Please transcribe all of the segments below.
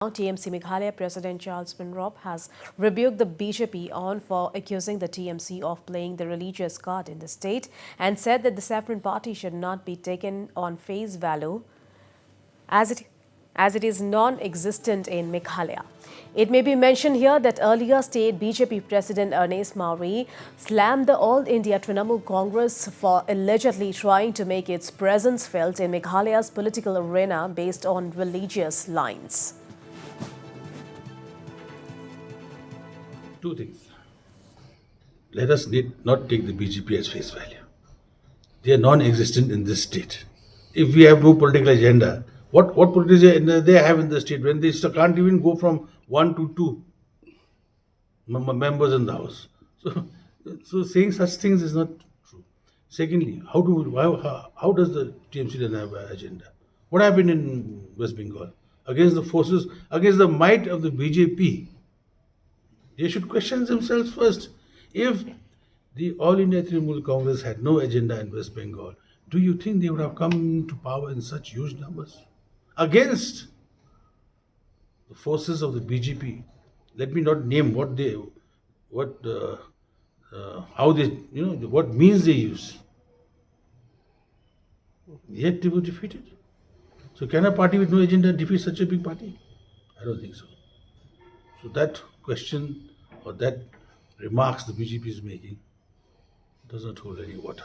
Now, TMC Meghalaya President Chief Pyngrope has rebuked the BJP on for accusing the TMC of playing the religious card in the state and said that the saffron party should not be taken on face value as it is non-existent in Meghalaya. It may be mentioned here that earlier state BJP President Mawrie slammed the All India Trinamool Congress for allegedly trying to make its presence felt in Meghalaya's political arena based on religious lines. Two things. Let us not take the BJP as face value. They are non-existent in this state. If we have no political agenda, what political agenda they have in the state when they can't even go from 1 to 2 members in the house? So saying such things is not true. Secondly, how does the TMC then have an agenda? What happened in West Bengal against the forces, against the might of the BJP? They should question themselves first. If the All India Trinamool Congress had no agenda in West Bengal, do you think they would have come to power in such huge numbers against the forces of the BJP? Let me not name what means they use. Yet they were defeated. So can a party with no agenda defeat such a big party? I don't think so. So that question or that remarks the BJP is making does not hold any water.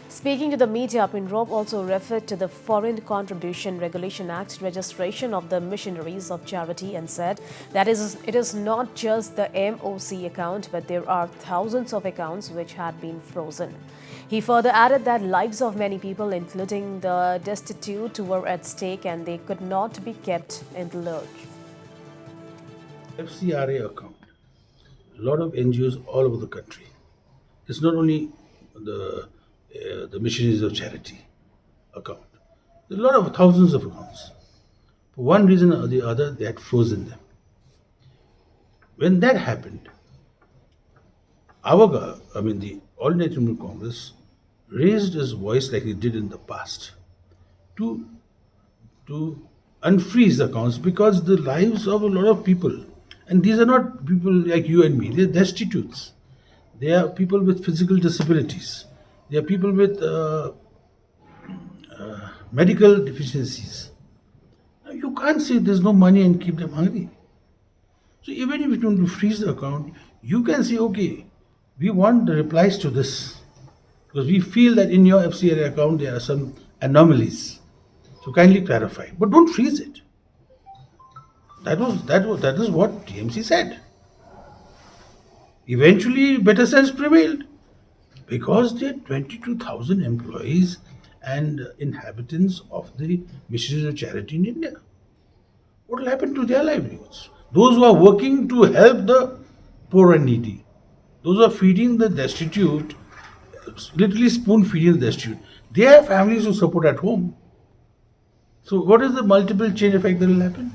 Speaking to the media, Pyngrope also referred to the Foreign Contribution Regulation Act registration of the missionaries of charity and said that it is not just the MOC account, but there are thousands of accounts which had been frozen. He further added that lives of many people, including the destitute, were at stake and they could not be kept in the lurch. FCRA account. A lot of NGOs all over the country. It's not only the missionaries of charity account. There are a lot of thousands of accounts. For one reason or the other, they had frozen them. When that happened, the All India Trinamool Congress raised its voice like it did in the past to unfreeze the accounts because the lives of a lot of people, and these are not people like you and me, they're destitutes. They are people with physical disabilities. They are people with medical deficiencies. Now, you can't say there's no money and keep them hungry. So even if you don't freeze the account, you can say, okay, we want the replies to this because we feel that in your FCRA account there are some anomalies. So kindly clarify, but don't freeze it. That is what TMC said. Eventually, better sense prevailed because there are 22,000 employees and inhabitants of the missionaries of charity in India. What will happen to their livelihoods? Those who are working to help the poor and needy, those who are feeding the destitute, literally spoon feeding the destitute, they have families to support at home. So, what is the multiple chain effect that will happen?